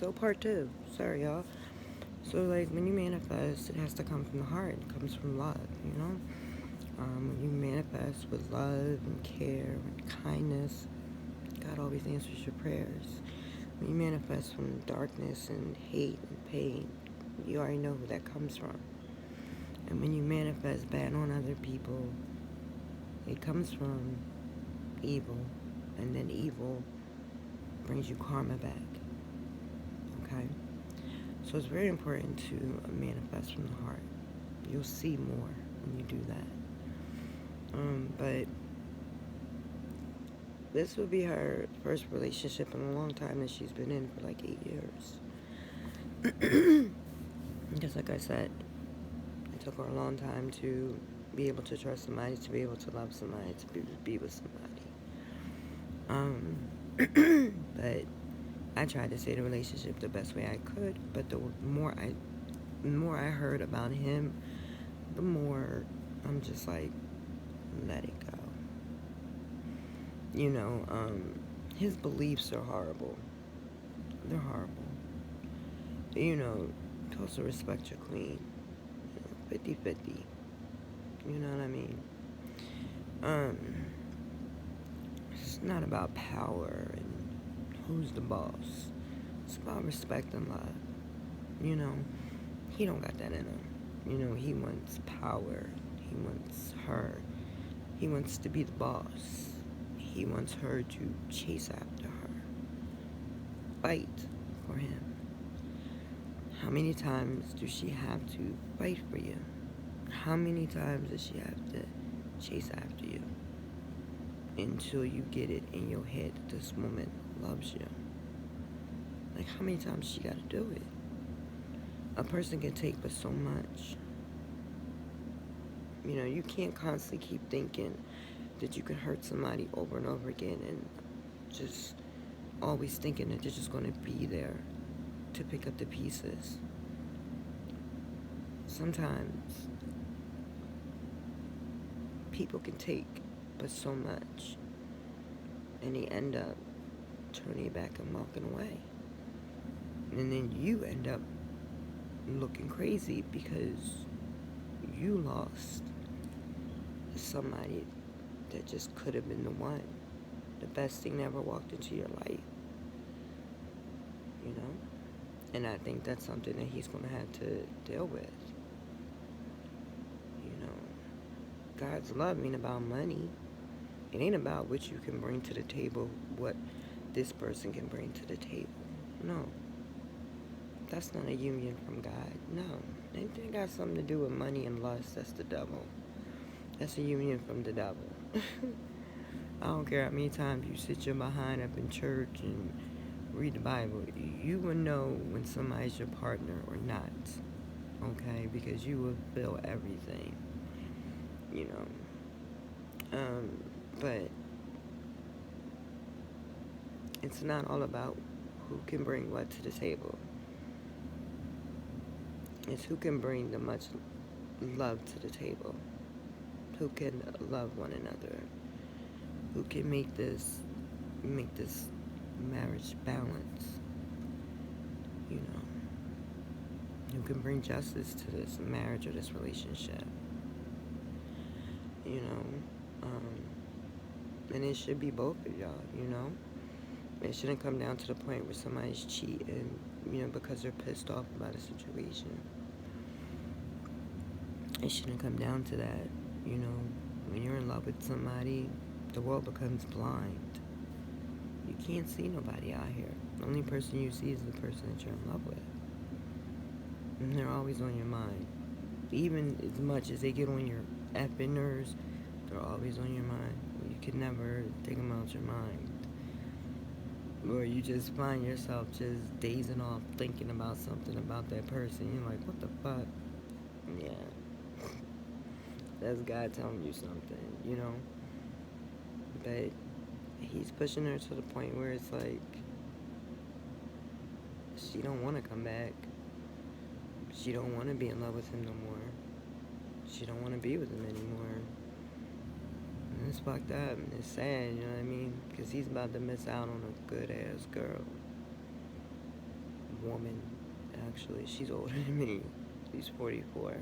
So part two. Sorry, y'all. So like when you manifest, it has to come from the heart. It comes from love, you know. When you manifest with love and care and kindness, God always answers your prayers. When you manifest from darkness and hate and pain, you already know who that comes from. And when you manifest bad on other people, it comes from evil, and then evil brings you karma back. Okay? So it's very important to manifest from the heart. You'll see more when you do that. But this will be her first relationship in a long time that she's been in for like 8 years. Just like I said, it took her a long time to be able to trust somebody, to be able to love somebody, to be with somebody. But I tried to stay in the relationship the best way I could. But the more I heard about him, the more I'm just like, let it go. You know, his beliefs are horrible. They're horrible. You know, to also respect your queen. 50-50. You know what I mean? It's not about power and who's the boss. It's about respect and love. You know, he don't got that in him. You know, he wants power. He wants her. He wants to be the boss. He wants her to chase after her. Fight for him. How many times does she have to fight for you? How many times does she have to chase after you until you get it in your head that this woman loves you? Like, how many times she got to do it? A person can take but so much. You know, you can't constantly keep thinking that you can hurt somebody over and over again and just always thinking that they're just going to be there to pick up the pieces. Sometimes people can take but so much, and they end up turning back and walking away. And then you end up looking crazy because you lost somebody that just could have been the one. The best thing that ever walked into your life. You know? And I think that's something that he's going to have to deal with. You know? God's love ain't about money. It ain't about what you can bring to the table, what this person can bring to the table. No. That's not a union from God. No. Anything got something to do with money and lust, that's the devil. That's a union from the devil. I don't care how many times you sit your behind up in church and read the Bible. You will know when somebody's your partner or not. Okay? Because you will feel everything. You know. But it's not all about who can bring what to the table. It's who can bring the much love to the table. Who can love one another. Who can make this marriage balance. You know. Who can bring justice to this marriage or this relationship. You know. And it should be both of y'all, you know. It shouldn't come down to the point where somebody's cheating, you know, because they're pissed off about a situation. It shouldn't come down to that, you know. When you're in love with somebody, the world becomes blind. You can't see nobody out here. The only person you see is the person that you're in love with. And they're always on your mind. Even as much as they get on your effing nerves, they're always on your mind. You can never take them out your mind. Or you just find yourself just dazing off thinking about something about that person. You're like, what the fuck? Yeah. That's God telling you something, you know? But he's pushing her to the point where it's like she don't want to come back. She don't want to be in love with him no more. She don't want to be with him anymore. And it's fucked up and it's sad, you know what I mean? Because he's about to miss out on a good ass girl. woman, actually. She's older than me. She's 44.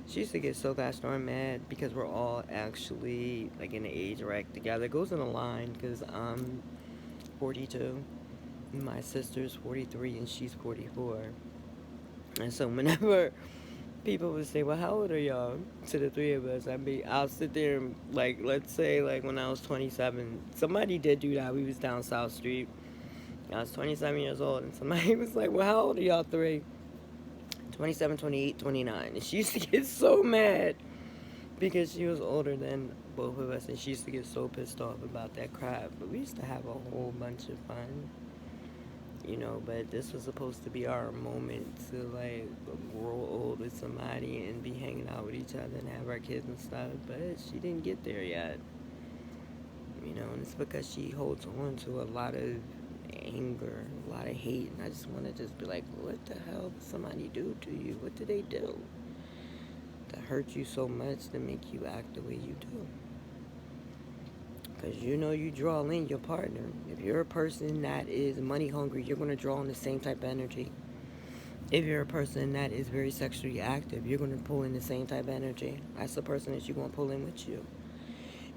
She used to get so gosh darn mad because we're all actually like in the age rack together. It goes in a line because I'm 42, my sister's 43, and she's 44. And so whenever people would say, "Well, how old are y'all?" to the three of us, I'll sit there and like, let's say like when I was 27, somebody did do that. We was down South Street. I was 27 years old, and somebody was like, "Well, how old are y'all three?" 27, 28, 29. And she used to get so mad because she was older than both of us, and she used to get so pissed off about that crap. But we used to have a whole bunch of fun, but this was supposed to be our moment to like grow old with somebody and be hanging out with each other and have our kids and stuff. But she didn't get there yet, and it's because she holds on to a lot of anger, a lot of hate, and I just want to just be like, what the hell did somebody do to you? What did they do to hurt you so much to make you act the way you do? Because you draw in your partner. If you're a person that is money hungry, you're going to draw in the same type of energy. If you're a person that is very sexually active, you're going to pull in the same type of energy. That's the person that you're going to pull in with you.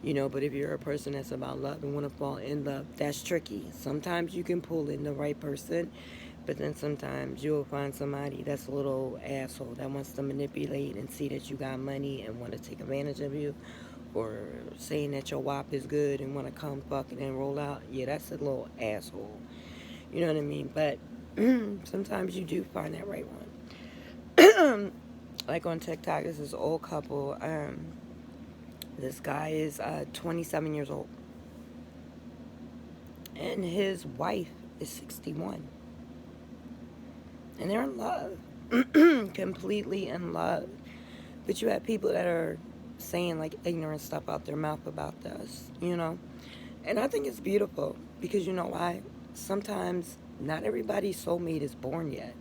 But if you're a person that's about love and want to fall in love, that's tricky. Sometimes you can pull in the right person, but then sometimes you'll find somebody that's a little asshole that wants to manipulate and see that you got money and want to take advantage of you, or saying that your WAP is good and want to come fucking and roll out. Yeah, that's a little asshole. You know what I mean? But sometimes you do find that right one. Like on TikTok, there's this old couple. This guy is 27 years old, and his wife is 61, and they're in love, completely in love. But you have people that are saying like ignorant stuff out their mouth about this, And I think it's beautiful because you know why? Sometimes not everybody's soulmate is born yet.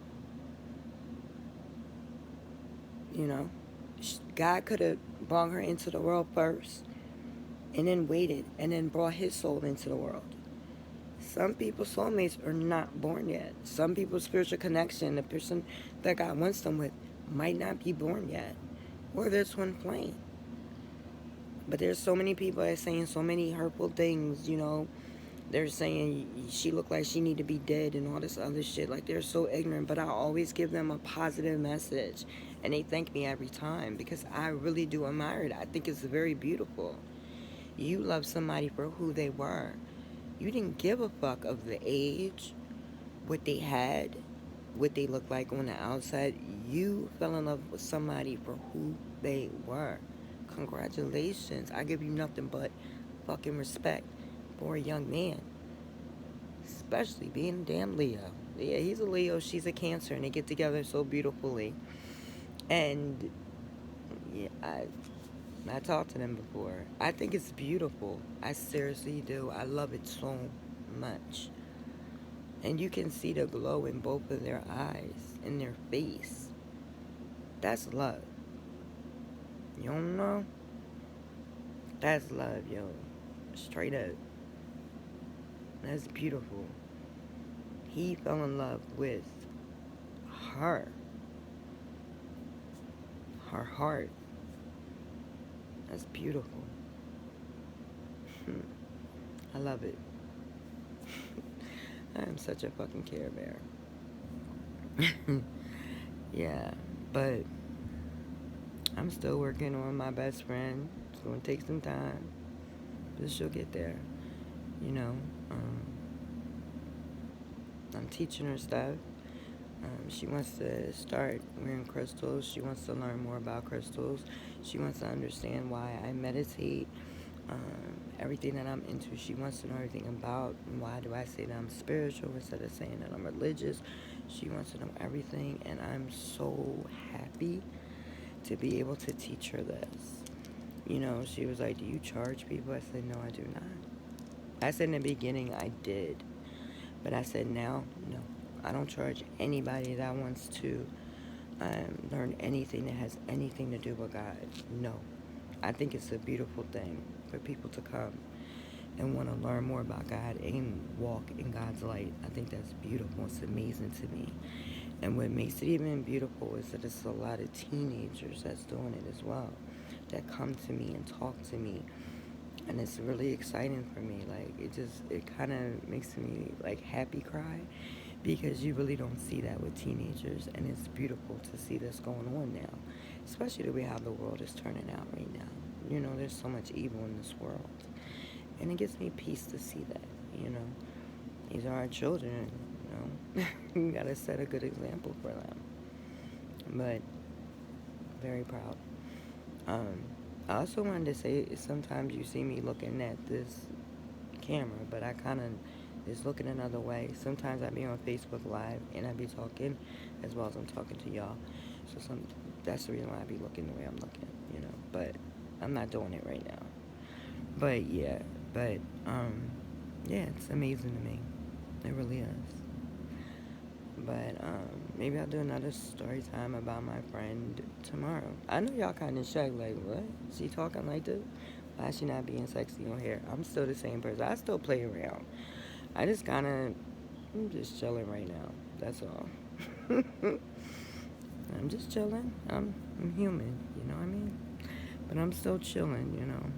God could have brought her into the world first and then waited and then brought his soul into the world. Some people's soulmates are not born yet. Some people's spiritual connection, the person that God wants them with, might not be born yet. Or they're twin flame. But there's so many people that are saying so many hurtful things, They're saying she looked like she need to be dead and all this other shit. Like, they're so ignorant. But I always give them a positive message. And they thank me every time because I really do admire it. I think it's very beautiful. You love somebody for who they were. You didn't give a fuck of the age, what they had, what they looked like on the outside. You fell in love with somebody for who they were. Congratulations. I give you nothing but fucking respect for a young man. Especially being a damn Leo. Yeah, he's a Leo, she's a Cancer, and they get together so beautifully. And yeah, I talked to them before. I think it's beautiful. I seriously do. I love it so much. And you can see the glow in both of their eyes, in their face. That's love. You don't know? That's love, yo. Straight up. That's beautiful. He fell in love with her. Her heart. That's beautiful. I love it. I am such a fucking Care Bear. Yeah, but I'm still working on my best friend. It's going to take some time, but she'll get there. I'm teaching her stuff. She wants to start wearing crystals. She wants to learn more about crystals. She wants to understand why I meditate. Everything that I'm into, she wants to know everything about. Why do I say that I'm spiritual instead of saying that I'm religious? She wants to know everything, and I'm so happy to be able to teach her this. She was like, do you charge people? I said, no, I do not. I said in the beginning I did, but I said now, no. I don't charge anybody that wants to learn anything that has anything to do with God. No. I think it's a beautiful thing for people to come and want to learn more about God and walk in God's light. I think that's beautiful. It's amazing to me. And what makes it even beautiful is that it's a lot of teenagers that's doing it as well, that come to me and talk to me. And it's really exciting for me. Like, it kind of makes me like happy cry, because you really don't see that with teenagers. And it's beautiful to see this going on now, especially the way how the world is turning out right now. There's so much evil in this world. And it gives me peace to see that, you know. These are our children, you know. You gotta set a good example for them. But very proud. I also wanted to say, sometimes you see me looking at this camera, but I kind of is looking another way. Sometimes I be on Facebook Live and I be talking as well as I'm talking to y'all. So that's the reason why I be looking the way I'm looking, you know. But I'm not doing it right now. But yeah, it's amazing to me. It really is. But maybe I'll do another story time about my friend tomorrow. I know y'all kind of shocked, like, what? She talking like this? Why is she not being sexy on here? I'm still the same person. I still play around. I just I'm just chilling right now. That's all. I'm just chilling. I'm human, you know what I mean? But I'm still chilling, you know.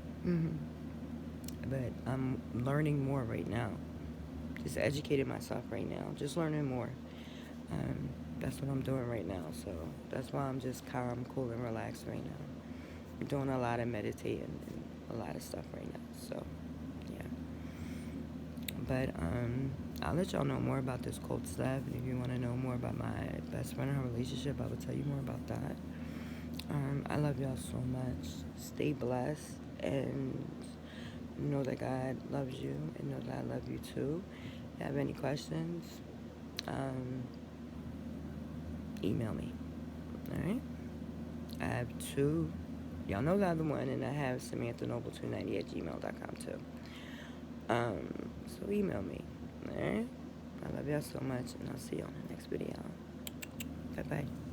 But I'm learning more right now. Just educating myself right now. Just learning more. That's what I'm doing right now. So that's why I'm just calm, cool, and relaxed right now. I'm doing a lot of meditating and a lot of stuff right now. So yeah. But I'll let y'all know more about this cult stuff. And if you want to know more about my best friend and her relationship, I will tell you more about that. I love y'all so much. Stay blessed and know that God loves you and know that I love you too. If you have any questions, email me. Alright? I have two. Y'all know the other one, and I have SamanthaNoble290@gmail.com too. So email me. Alright? I love y'all so much, and I'll see you on the next video. Bye-bye.